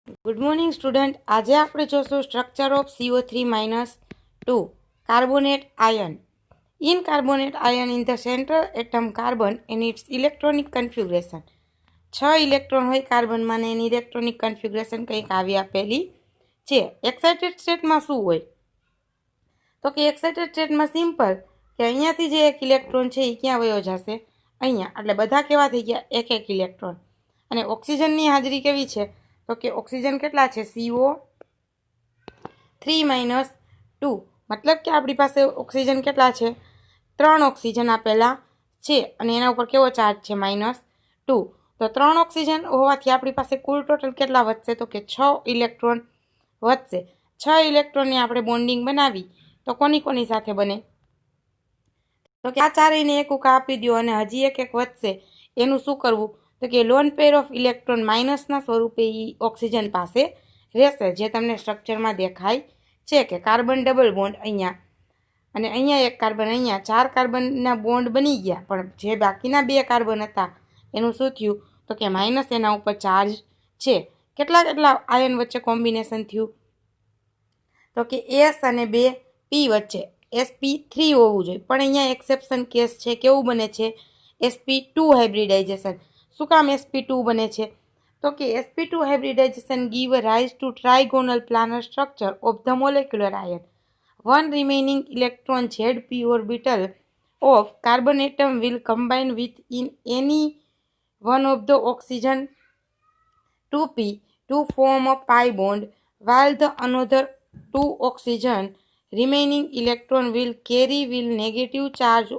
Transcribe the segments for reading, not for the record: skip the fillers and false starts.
Good morning student. આજે આપણે જોશું structure of CO3-2 carbonate ion. In carbonate ion in the central atom carbon and its electronic configuration. 6 electron હોય કાર્બનમાં ને એની electronic configuration કંઈક આવી આપેલી છે. એક્સાઇટેડ સ્ટેટમાં શું હોય? તો કે એક્સાઇટેડ સ્ટેટમાં સિમ્પલ કે અહીંયાથી જે એક ઇલેક્ટ્રોન છે એ ક્યાં વયો જશે? અહીંયા. એટલે બધા કેવા થઈ ગયા? એક એક ઇલેક્ટ્રોન. અને ઓક્સિજનની હાજરી કેવી છે? તો કે ઓક્સિજન કેટલા છે? CO3-2. મતલબ કે આપણી પાસે ઓક્સિજન કેટલા છે? 3 ઓક્સિજન આપેલા છે અને એના ઉપર કેવો ચાર્જ છે? -2. તો 3 ઓક્સિજન હોવાથી આપણી પાસે કુલ ટોટલ કેટલા વધશે? તો કે 6 ઇલેક્ટ્રોન વધશે. 6 ઇલેક્ટ્રોનની આપણે બોન્ડિંગ બનાવી તો કોની કોની સાથે બને? તો કે આ ચારેયને એક ઉકા આપી દો અને હજી એક એક વધશે. એનું શું કરવું? તો કે લોન પેર ઓફ ઇલેક્ટ્રોન માઇનસના સ્વરૂપે ઓક્સિજન પાસે રહેશે, જે તમને સ્ટ્રક્ચરમાં દેખાય છે કે કાર્બન ડબલ બોન્ડ અહીંયા અને અહીંયા એક કાર્બન, અહીંયા 4 કાર્બનના બોન્ડ બની ગયા, પણ જે બાકીના 2 કાર્બન હતા એનું શું થયું? તો કે માઇનસ એના ઉપર ચાર્જ છે. કેટલા કેટલા આયન વચ્ચે કોમ્બિનેશન થયું? તો કે S અને 2 P વચ્ચે sp3 હોવું જોઈએ, પણ અહીંયા એક્સેપ્શન કેસ છે. કેવું બને છે? sp2 hybridisation. શું કામ sp2 બને છે? તો કે sp2 hybridization give rise to trigonal planar structure of the molecular ion. One remaining electron Zp orbital of carbon atom will combine with in any one of the oxygen 2p to form a pi bond, while the another 2 oxygen remaining electron will carry negative charge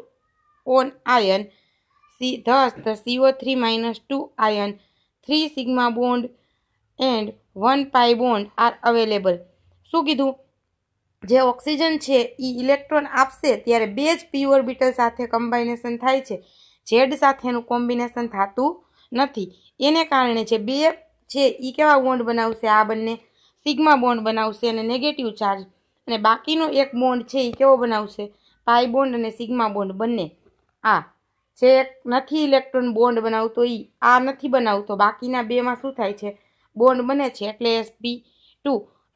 on ion. Thus the CO3-2 ion 3 sigma bond and 1 pi bond are available. શું કીધું? જે oxygen છે એ electron આપશે ત્યારે 2 જ પી orbital સાથે કમ્બાઇનેશન થાય છે. ઝેડ સાથેનું કોમ્બિનેશન થતું નથી. એને કારણે જે 2 છે એ કેવા બોન્ડ બનાવશે? આ બંને સિગ્મા બોન્ડ બનાવશે અને નેગેટિવ ચાર્જ. અને બાકીનો એક બોન્ડ છે એ કેવો બનાવશે? પાઈ બોન્ડ અને સિગ્મા બોન્ડ બંને. આ જે એક નથી ઇલેક્ટ્રોન બોન્ડ બનાવતો એ આ નથી બનાવતો, બાકીના 2માં શું થાય છે? બોન્ડ બને છે, એટલે sp2.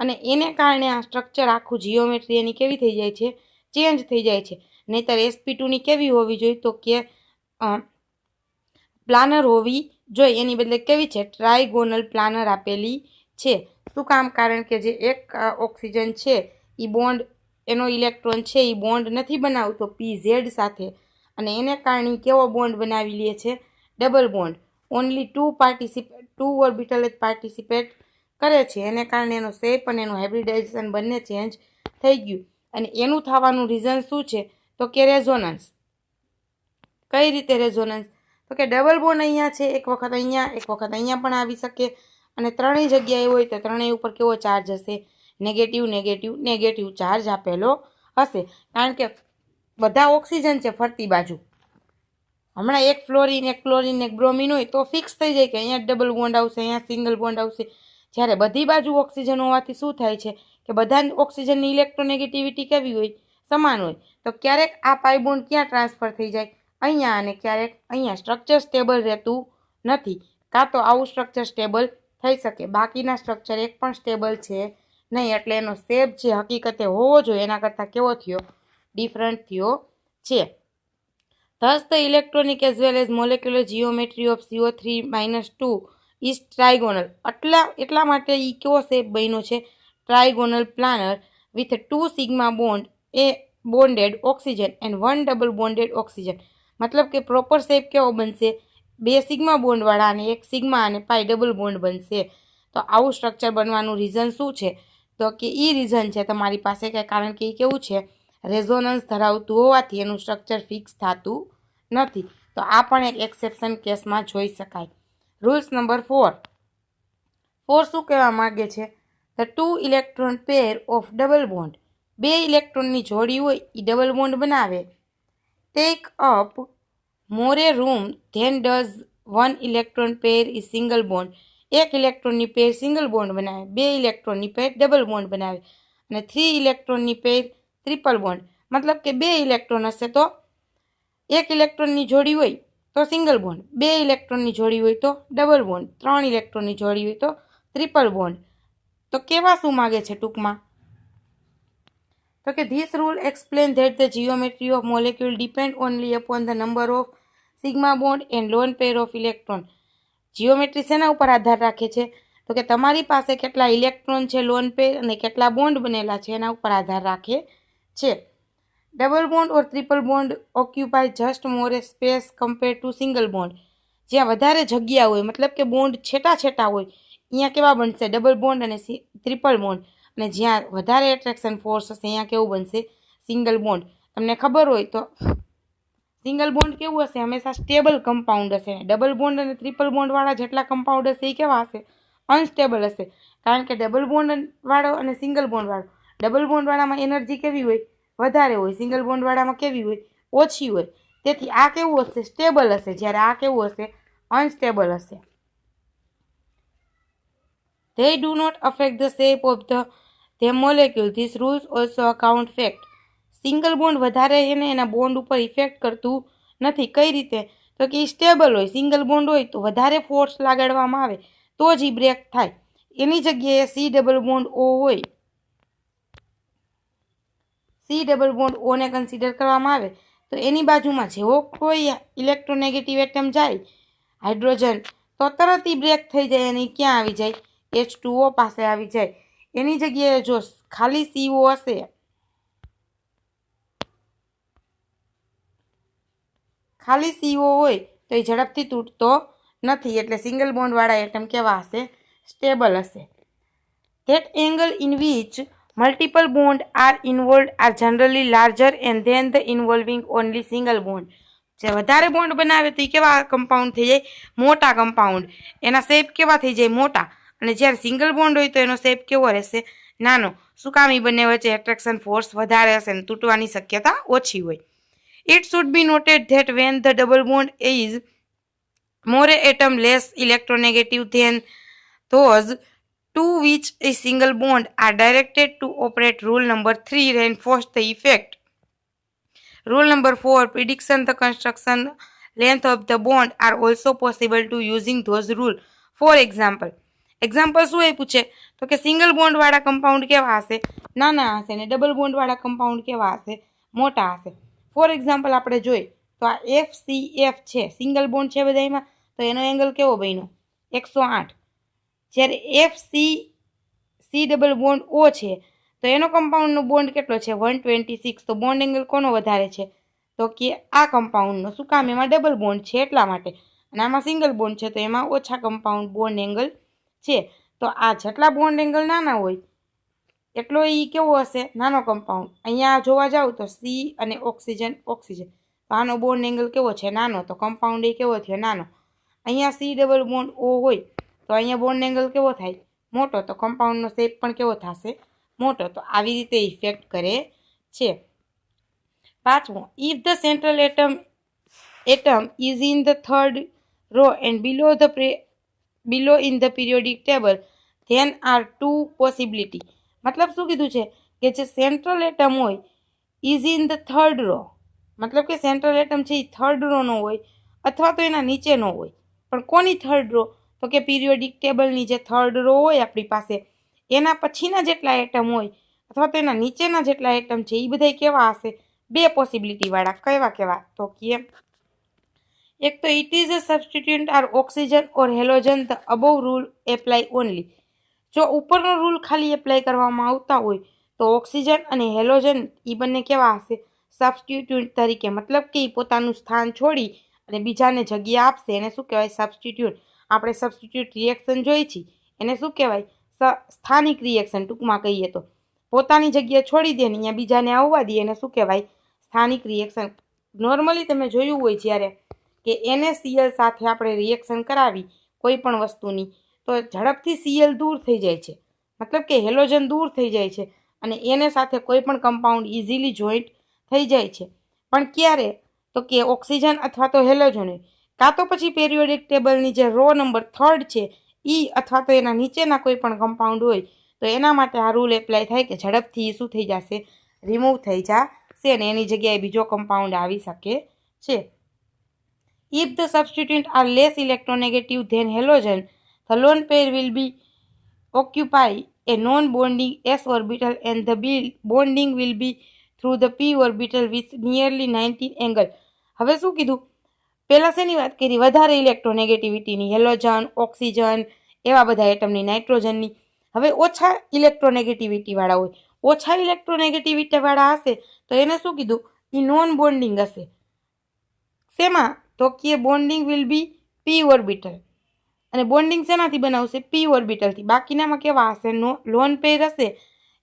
અને એને કારણે આ સ્ટ્રક્ચર આખું જીઓમેટ્રી એની કેવી થઈ જાય છે? ચેન્જ થઈ જાય છે. નહીંતર sp2ની કેવી હોવી જોઈએ? તો કે પ્લાનર હોવી જોઈએ. એની બદલે કેવી છે? ટ્રાઇગોનલ પ્લાનર આપેલી છે. શું કામ? કારણ કે જે એક ઓક્સિજન છે એ બોન્ડ, એનો ઇલેક્ટ્રોન છે એ બોન્ડ નથી બનાવતો pz સાથે, અને એને કારણે કેવો બોન્ડ બનાવી લે છે? Double bond. ઓનલી 2 ઓર્બિટલ જ પાર્ટિસિપેટ કરે છે. એને કારણે એનો શેપ અને એનું હાઇબ્રિડાઇઝેશન બંને ચેન્જ થઈ ગયું. અને એનું થવાનું રીઝન શું છે? તો કે રેઝોનન્સ. કઈ રીતે રેઝોનન્સ? તો કે ડબલ બોન્ડ અહીંયા છે, એક વખત અહીંયા, એક વખત અહીંયા પણ આવી શકે, અને ત્રણેય જગ્યાએ હોય તો ત્રણેય ઉપર કેવો ચાર્જ હશે? નેગેટિવ નેગેટિવ નેગેટિવ ચાર્જ આપેલો હશે. કારણ કે બધા ઓક્સિજન છે ફરતી બાજુ. હમણાં એક ફ્લોરિન, એક ક્લોરિન, એક બ્રોમિન હોય તો ફિક્સ થઈ જાય કે અહીંયા ડબલ બોન્ડ આવશે, અહીંયા સિંગલ બોન્ડ આવશે. જ્યારે બધી બાજુ ઓક્સિજન હોવાથી શું થાય છે કે બધા ઓક્સિજનની ઇલેક્ટ્રોનેગેટિવિટી કેવી હોય? સમાન હોય. તો ક્યારેક આ પાઈ બોન્ડ ક્યાં ટ્રાન્સફર થઈ જાય? અહીંયા, અને ક્યારેક અહીંયા. સ્ટ્રક્ચર સ્ટેબલ રહેતું નથી. કાં તો આવું સ્ટ્રક્ચર સ્ટેબલ થઈ શકે, બાકીના સ્ટ્રક્ચર એક પણ સ્ટેબલ છે નહીં. એટલે એનો શેપ જે હકીકતે હોવો જોઈએ એના કરતાં કેવો થયો? ડિફરન્ટ થયો છે. Thus the electronic as well as molecular geometry of CO3-2 is trigonal. એટલા માટે એ કેવો શેપ બન્યો છે? ટ્રાઇગોનલ planar with 2 sigma bonded oxygen and 1 double bonded oxygen. મતલબ કે પ્રોપર શેપ કેવો બનશે? 2 સિગ્મા બોન્ડવાળા અને 1 સિગ્મા અને પાઈ ડબલ બોન્ડ બનશે. તો આવું સ્ટ્રક્ચર બનવાનું રીઝન શું છે? તો કે એ રીઝન છે તમારી પાસે કે કારણ કે એ કેવું છે? રેઝોનન્સ ધરાવતું હોવાથી એનું સ્ટ્રક્ચર ફિક્સ થતું નથી. તો આ પણ એક એક્સેપ્શન કેસમાં જોઈ શકાય. રૂલ્સ નંબર 4 શું કહેવા માંગે છે? The 2 electron pair of double bond. 2 ઇલેક્ટ્રોનની જોડી હોય એ ડબલ બોન્ડ બનાવે. Take up more room than does 1 electron pair is single bond. 1 ઇલેક્ટ્રોનની પેર સિંગલ બોન્ડ બનાવે, 2 ઇલેક્ટ્રોનની પેર ડબલ બોન્ડ બનાવે, અને 3 ઇલેક્ટ્રોનની પેર ટ્રિપલ બોન્ડ. મતલબ કે 2 ઇલેક્ટ્રોન હશે તો 1 ઇલેક્ટ્રોનની જોડી હોય તો સિંગલ બોન્ડ, 2 ઇલેક્ટ્રોનની જોડી હોય તો ડબલ બોન્ડ, 3 ઇલેક્ટ્રોનની જોડી હોય તો ટ્રિપલ બોન્ડ. તો કેવા શું માગે છે ટૂંકમાં? તો કે this rule explain that the geometry of molecule depend only upon the number of sigma bond and lone pair of electron. Geometry શેના ઉપર આધાર રાખે છે? તો કે તમારી પાસે કેટલા ઇલેક્ટ્રોન છે લોન પેર અને કેટલા બોન્ડ બનેલા છે એના ઉપર આધાર રાખે છે. Double bond or triple bond occupy just more space compare to single bond. જ્યાં વધારે જગ્યા હોય, મતલબ કે બોન્ડ છેટા છેટા હોય, અહીંયા કેવા બનશે? ડબલ બોન્ડ અને ટ્રિપલ બોન્ડ. અને જ્યાં વધારે એટ્રેક્શન ફોર્સ હશે અહીંયા કેવું બનશે? Single bond. તમને ખબર હોય તો સિંગલ બોન્ડ કેવું હશે? હંમેશા સ્ટેબલ કમ્પાઉન્ડ હશે. ડબલ બોન્ડ અને ટ્રિપલ બોન્ડ વાળા જેટલા કમ્પાઉન્ડ હશે એ કેવા હશે? અનસ્ટેબલ હશે. કારણ કે ડબલ બોન્ડ વાળો અને સિંગલ બોન્ડ વાળો, ડબલ બોન્ડ વાળામાં એનર્જી કેવી હોય? વધારે હોય. સિંગલ બોન્ડ વાળામાં કેવી હોય? ઓછી હોય. તેથી આ કેવું હશે? સ્ટેબલ હશે. જ્યારે આ કેવું હશે? અનસ્ટેબલ હશે. They do not affect the shape of the molecule. These rules also account fact. Single bond વધારે એને એના બોન્ડ ઉપર ઇફેક્ટ કરતું નથી. કઈ રીતે? તો કે એ સ્ટેબલ હોય. સિંગલ બોન્ડ હોય તો વધારે ફોર્સ લગાડવામાં આવે તો જ એ બ્રેક થાય. એની જગ્યાએ સી ડબલ બોન્ડ ઓ હોય, સી ડબલ બોન્ડ ઓને કન્સિડર કરવામાં આવે તો એની બાજુમાં જેવો કોઈ ઇલેક્ટ્રોનેગેટિવ એટમ જાય, હાઇડ્રોજન, તો તરત એ બ્રેક થઈ જાય અને ક્યાં આવી જાય? H2O પાસે આવી જાય. એની જગ્યાએ જો ખાલી CO હશે, ખાલી CO હોય તો એ ઝડપથી તૂટતો નથી. એટલે સિંગલ બોન્ડ વાળા એટમ કેવા હશે? સ્ટેબલ હશે. That angle in which multiple bonds are involved are generally larger and than the involving only single bond. જે વધારે બોન્ડ બનાવે તો એ કેવા કમ્પાઉન્ડ થઈ જાય? મોટા કમ્પાઉન્ડ. એના શેપ કેવા થઈ જાય? મોટા. અને જ્યારે સિંગલ બોન્ડ હોય તો એનો શેપ કેવો રહેશે? નાનો. શું કામ? એ બંને વચ્ચે એટ્રેક્શન ફોર્સ વધારે હશે અને તૂટવાની શક્યતા ઓછી હોય. It should be noted that when the double bond is more atom less electronegative than those to which a single bond are directed to operate. Rule number 3 reinforce the effect. Rule number 4 prediction the construction length of the bond are also possible to using those rule. For example, શું આપ્યું છે? તો કે single bond વાળા compound કેવા હશે? નાના હશે. ને ડબલ બોન્ડ વાળા કમ્પાઉન્ડ કેવા હશે? મોટા હશે. ફોર એક્ઝામ્પલ આપણે જોઈએ તો આ FCF છે, સિંગલ બોન્ડ છે બધામાં, તો એનો એંગલ કેવો બન્યો? 108. જ્યારે સી ડબલ બોન્ડ O છે તો એનો કમ્પાઉન્ડનો બોન્ડ કેટલો છે? 126. તો બોન્ડ એંગલ કોનો વધારે છે? તો કે આ કમ્પાઉન્ડનો. શું કામ? એમાં ડબલ બોન્ડ છે એટલા માટે. અને આમાં સિંગલ બોન્ડ છે તો એમાં ઓછા કમ્પાઉન્ડ બોન્ડ એંગલ છે. તો આ જેટલા બોન્ડ એંગલ નાના હોય એટલો એ કેવો હશે? નાનો કમ્પાઉન્ડ. અહીંયા જોવા જાવ તો સી અને ઓક્સિજન તો આનો બોન્ડ એંગલ કેવો છે? નાનો. તો કમ્પાઉન્ડ એ કેવો થયો? નાનો. અહીંયા સી ડબલ બોન્ડ O હોય તો અહીંયા બોન્ડ એંગલ કેવો થાય? મોટો. તો કમ્પાઉન્ડનો શેપ પણ કેવો થશે? મોટો. તો આવી રીતે ઇફેક્ટ કરે છે. પાંચમો, if the central atom is in the third raw and below in the periodic table, then are two possibility. મતલબ શું કીધું છે? કે જે સેન્ટ્રલ એટમ હોય is in the third row, મતલબ કે સેન્ટ્રલ એટમ છે એ થર્ડ રો નો હોય અથવા તો એના નીચેનો હોય. પણ કોની થર્ડ રો? તો કે પીરિયોડિક ટેબલની જે થર્ડ રો હોય આપણી પાસે એના પછીના જેટલા એટમ હોય અથવા તો એના નીચેના જેટલા એટમ છે એ બધા કેવા હશે? બે પોસિબિલિટી વાળા. કેવા? તો કે એક તો it is a substituent are oxygen or halogen. The above rule apply only. જો ઉપરનો રૂલ ખાલી એપ્લાય કરવામાં આવતા હોય તો ઓક્સિજન અને હેલોજન એ બંને કેવા હશે? સબસ્ટિટ્યુન્ટ તરીકે. મતલબ કે એ પોતાનું સ્થાન છોડી અને બીજાને જગ્યા આપશે. એને શું કહેવાય? સબસ્ટિટ્યુટ. આપણે સબસ્ટિટ્યુટ રિએક્શન જોઈ છીએ એને શું કહેવાય? સ્થાનિક રિએક્શન. ટૂંકમાં કહીએ તો પોતાની જગ્યા છોડી દે ને અહીંયા બીજાને આવવા દે એને શું કહેવાય? સ્થાનિક રિએક્શન. નોર્મલી તમે જોયું હોય જ્યારે કે NaCl સાથે આપણે રિએક્શન કરાવી કોઈ પણ વસ્તુની તો ઝડપથી Cl દૂર થઈ જાય છે, મતલબ કે હેલોજન દૂર થઈ જાય છે અને એને સાથે કોઈ પણ કમ્પાઉન્ડ ઇઝીલી જોઈન્ટ થઈ જાય છે. પણ ક્યારે? તો કે ઓક્સિજન અથવા તો હેલોજન હોય, કાં તો પછી પેરિયોડિક ટેબલની જે રો નંબર 3 છે ઈ અથવા તો એના નીચેના કોઈ પણ કમ્પાઉન્ડ હોય તો એના માટે આ રૂલ એપ્લાય થાય કે ઝડપથી શું થઈ જશે? રિમૂવ થઈ જશે અને એની જગ્યાએ બીજો કમ્પાઉન્ડ આવી શકે છે. If the substituent are less electronegative than halogen, the lone pair will be occupy a non-bonding s orbital and the bonding will be through the p orbital with nearly 90 angle. હવે શું કીધું? પહેલા શેની વાત કરી? વધારે ઇલેક્ટ્રોનેગેટિવિટીની, હેલોજન, ઓક્સિજન, એવા બધા એટમની, નાઇટ્રોજનની. હવે ઓછા ઇલેક્ટ્રોનેગેટિવિટી વાળા હોય, ઓછા ઇલેક્ટ્રોનેગેટિવિટી વાળા હશે તો એને શું કીધું? એ નોન બોન્ડિંગ હશે. શેમાં? તો કે bonding will be P orbital. અને બોન્ડિંગ શેનાથી બનાવશે? પી ઓર્બિટલથી. બાકીનામાં કેવા હશે? લોન પેર હશે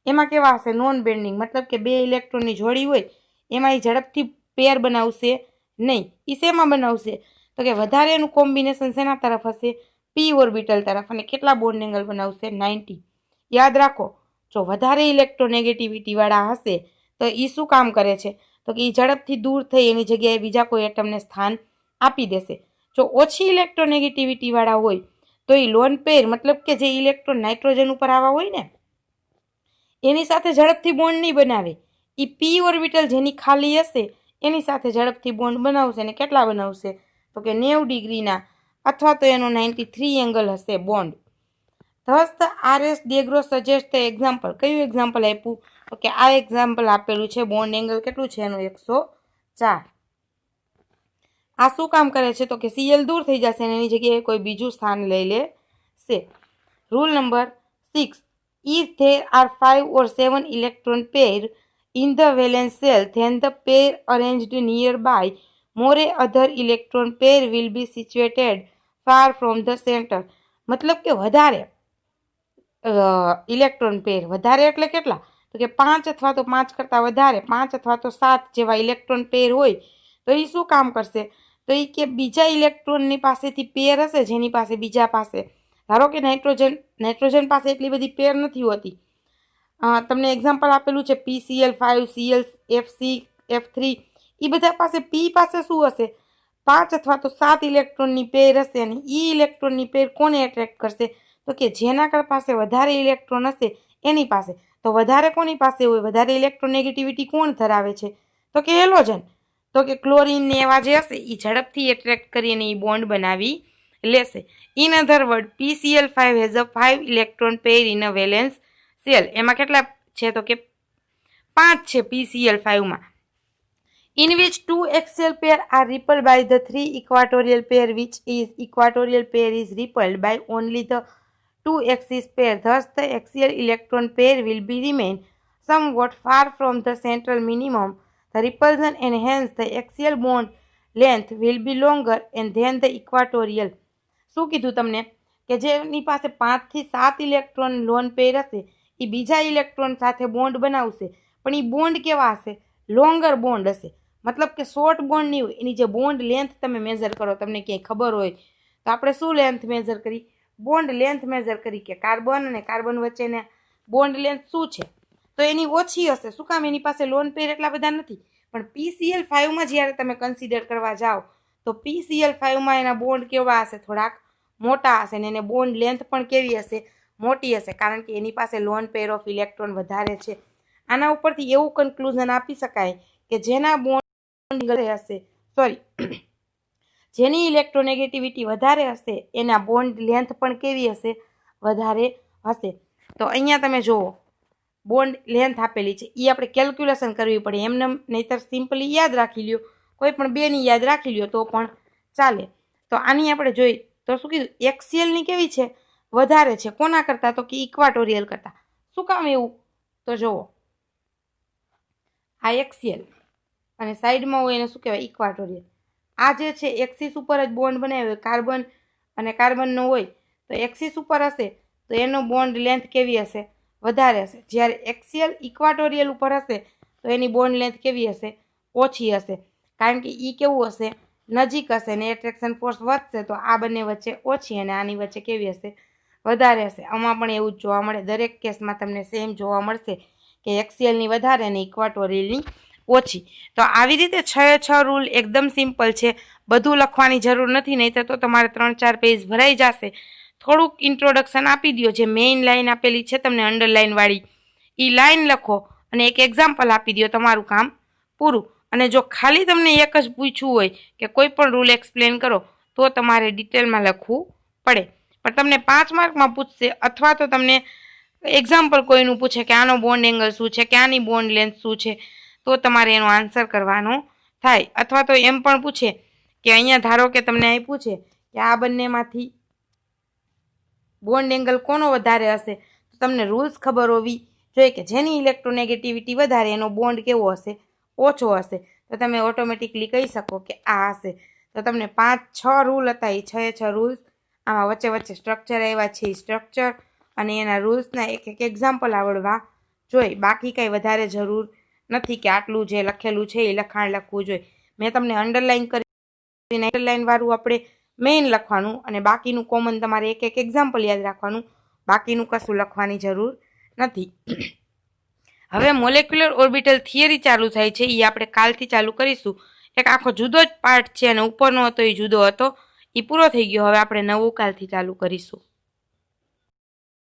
એમાં કેવા હશે? Non bending. મતલબ કે બે ઇલેક્ટ્રોનની જોડી હોય એમાં એ ઝડપથી પેર બનાવશે નહીં. એ શેમાં બનાવશે? તો કે વધારે એનું કોમ્બિનેશન શેના તરફ હશે? પી ઓર્બિટલ તરફ. અને કેટલા બોન્ડ એંગલ બનાવશે? 90. યાદ રાખો, જો વધારે ઇલેક્ટ્રોનેગેટિવિટી વાળા હશે તો એ શું કામ કરે છે? તો કે એ ઝડપથી દૂર થઈ એની જગ્યાએ બીજા કોઈ એટમને સ્થાન આપી દેશે. જો ઓછી ઇલેક્ટ્રોનેગેટિવિટી વાળા હોય તો એ લોન પેર, મતલબ કે જે ઇલેક્ટ્રોન નાઇટ્રોજન ઉપર આવા હોય ને એની સાથે ઝડપથી બોન્ડ નહીં બનાવે. એ પી ઓર્બિટલ જેની ખાલી હશે એની સાથે ઝડપથી બોન્ડ બનાવશે. અને કેટલા બનાવશે? તો કે 90 ડિગ્રીના અથવા તો એનો 93 એંગલ હશે bond. thus the RS Degro suggests the example. કયું એક્ઝામ્પલ આપ્યું? તો કે આ એક્ઝામ્પલ આપેલું છે. બોન્ડ એંગલ કેટલું છે એનું? 104. આ શું કામ કરે છે? તો કે Cl દૂર થઈ જશે અને એની જગ્યાએ કોઈ બીજું સ્થાન લઈ લેશે. Rule number 6. If there are 5 or 7 electron pair in the valence shell, then the pair arranged nearby more other electron pair will be situated far from the center. મતલબ કે વધારે ઇલેક્ટ્રોન પેર, વધારે એટલે કેટલા? તો કે 5 અથવા તો 5 કરતાં વધારે, 5 અથવા તો 7 જેવા ઇલેક્ટ્રોન પેર હોય તો એ શું કામ કરશે? તો એ કે બીજા ઇલેક્ટ્રોનની પાસેથી પેર હશે જેની પાસે બીજા પાસે, ધારો કે નાઇટ્રોજન પાસે એટલી બધી પેર નથી હોતી. તમને એક્ઝામ્પલ આપેલું છે PCl5, ClF6, F3. એ બધા પાસે પી પાસે શું હશે? 5 અથવા તો 7 ઇલેક્ટ્રોનની પેર હશે. અને એ ઇલેક્ટ્રોનની પેર કોને એટ્રેક્ટ કરશે? તો કે જેના પાસે વધારે ઇલેક્ટ્રોન હશે એની પાસે. તો વધારે કોની પાસે હોય? વધારે ઇલેક્ટ્રોનેગેટિવિટી કોણ ધરાવે છે? તો કે હેલોજન. તો કે ક્લોરીન ને એવા જે હશે એ ઝડપથી એટ્રેક્ટ કરીને એ બોન્ડ બનાવી લેશે. In other word, PCl5 has a 5 electron pair in a valence shell. એમાં કેટલા છે? તો કે 5 છે PCl5માં. In which 2 axial pair are repelled by the 3 equatorial pair, which is equatorial pair is repelled by only the 2 axis pair. Thus, the axial electron pair will be remain somewhat far from the central minimum. The repulsion and hence the axial bond length will be longer and then the equatorial. શું કીધું તમને? કે જેની પાસે 5 થી 7 electron lone pair હશે એ બીજા electron સાથે બોન્ડ બનાવશે. પણ એ બોન્ડ કેવા હશે? લોંગર બોન્ડ હશે. મતલબ કે શોર્ટ બોન્ડ નહીં હોય. એની જે બોન્ડ લેન્થ તમે મેઝર કરો, તમને ક્યાંય ખબર હોય તો આપણે શું લેન્થ મેઝર કરી? બોન્ડ લેન્થ મેઝર કરી કે કાર્બન અને કાર્બન વચ્ચેને બોન્ડ લેન્થ શું છે? તો એની ઓછી હશે. શું કામ? એની પાસે લોન પેર એટલા બધા નથી. પણ PCl5માં જ્યારે તમે કન્સિડર કરવા જાઓ તો PCl5માં એના બોન્ડ કેવા હશે? થોડાક મોટા હશે. અને એને બોન્ડ લેન્થ પણ કેવી હશે? મોટી હશે. કારણ કે એની પાસે લોન પેર ઓફ ઇલેક્ટ્રોન વધારે છે. આના ઉપરથી એવું કન્ક્લુઝન આપી શકાય કે જેના બોન્ડ હશે, જેની ઇલેક્ટ્રોનેગેટિવિટી વધારે હશે એના બોન્ડ લેન્થ પણ કેવી હશે? વધારે હશે. તો અહીંયા તમે જુઓ બોન્ડ લેન્થ આપેલી છે. એ આપણે કેલ્ક્યુલેશન કરવી પડે એમને, નહીતર સિમ્પલી યાદ રાખી લ્યો. કોઈ પણ બેની યાદ રાખી લ્યો તો પણ ચાલે. તો આની આપણે જોઈ તો શું કીધું? એક્સિયલની કેવી છે? વધારે છે. કોના કરતાં? તો કે ઇક્વાટોરિયલ કરતાં. શું કામ એવું? તો જુઓ, આ એક્સિયલ અને સાઈડમાં હોય એને શું કહેવાય? ઇક્વાટોરિયલ. આ જે છે એક્સિસ ઉપર જ બોન્ડ બનાવ્યો, કાર્બન અને કાર્બનનો હોય તો એક્સિસ ઉપર હશે તો એનો બોન્ડ લેન્થ કેવી હશે? વધારે હશે. જ્યારે એક્સિયલ ઇક્વાટોરિયલ ઉપર હશે તો એની બોન્ડ લેન્થ કેવી હશે? ઓછી હશે. કારણ કે એ કેવું હશે? નજીક હશે ને એટ્રેક્શન ફોર્સ વધશે તો આ બંને વચ્ચે ઓછી અને આની વચ્ચે કેવી હશે? વધારે હશે. આમાં પણ એવું જ જોવા મળે. દરેક કેસમાં તમને સેમ જોવા મળશે કે એક્સિયલની વધારે અને ઇક્વાટોરિયલની ઓછી. તો આવી રીતે 6 રૂલ એકદમ સિમ્પલ છે. બધું લખવાની જરૂર નથી, નહીં તો તમારે 3-4 પેજ ભરાઈ જશે. થોડુંક ઇન્ટ્રોડક્શન આપી દો. જે મેઇન લાઇન આપેલી છે તમને અંડરલાઇન વાળી એ લાઇન લખો અને એક એક્ઝામ્પલ આપી દો. તમારું કામ પૂરું. અને જો ખાલી તમને એક જ પૂછવું હોય કે કોઈ પણ રૂલ એક્સપ્લેન કરો તો તમારે ડિટેલમાં લખવું પડે. પણ તમને 5 માર્કમાં પૂછશે અથવા તો તમને એક્ઝામ્પલ કોઈનું પૂછે કે આનો બોન્ડ એંગલ શું છે કે આની બોન્ડ લેન્થ શું છે તો તમારે એનો આન્સર કરવાનો થાય અથવા તો એમ પણ પૂછે કે અહીંયા ધારો કે તમને અહીં પૂછે કે આ બંનેમાંથી બોન્ડ એંગલ કોનો વધારે હશે તો તમને રૂલ્સ ખબર હોવી જોઈએ કે જેની ઇલેક્ટ્રોનેગેટિવિટી વધારે એનો બોન્ડ કેવો હશે ઓછો હશે તો તમે ઓટોમેટિકલી કહી શકો કે આ હશે તો તમને 5-6 રૂલ હતા એ 6 રૂલ્સ આમાં વચ્ચે વચ્ચે સ્ટ્રક્ચર આવ્યા છે એ સ્ટ્રક્ચર અને એના રૂલ્સના એક એક્ઝામ્પલ આવડવા જોઈએ બાકી કંઈ વધારે જરૂર નથી કે આટલું જે લખેલું છે એ લખાણ લખવું જોઈએ મેં તમને અંડરલાઇન કરીને અંડરલાઇન વાળું આપણે મેઇન લખવાનું અને બાકીનું કોમન તમારે એક એક્ઝામ્પલ યાદ રાખવાનું બાકીનું કશું લખવાની જરૂર નથી હવે મોલેક્યુલર ઓર્બિટલ થિયરી ચાલુ થાય છે એ આપણે કાલથી ચાલુ કરીશું એક આખો જુદો જ પાર્ટ છે અને ઉપરનો હતો એ જુદો હતો એ પૂરો થઈ ગયો હવે આપણે નવું કાલથી ચાલુ કરીશું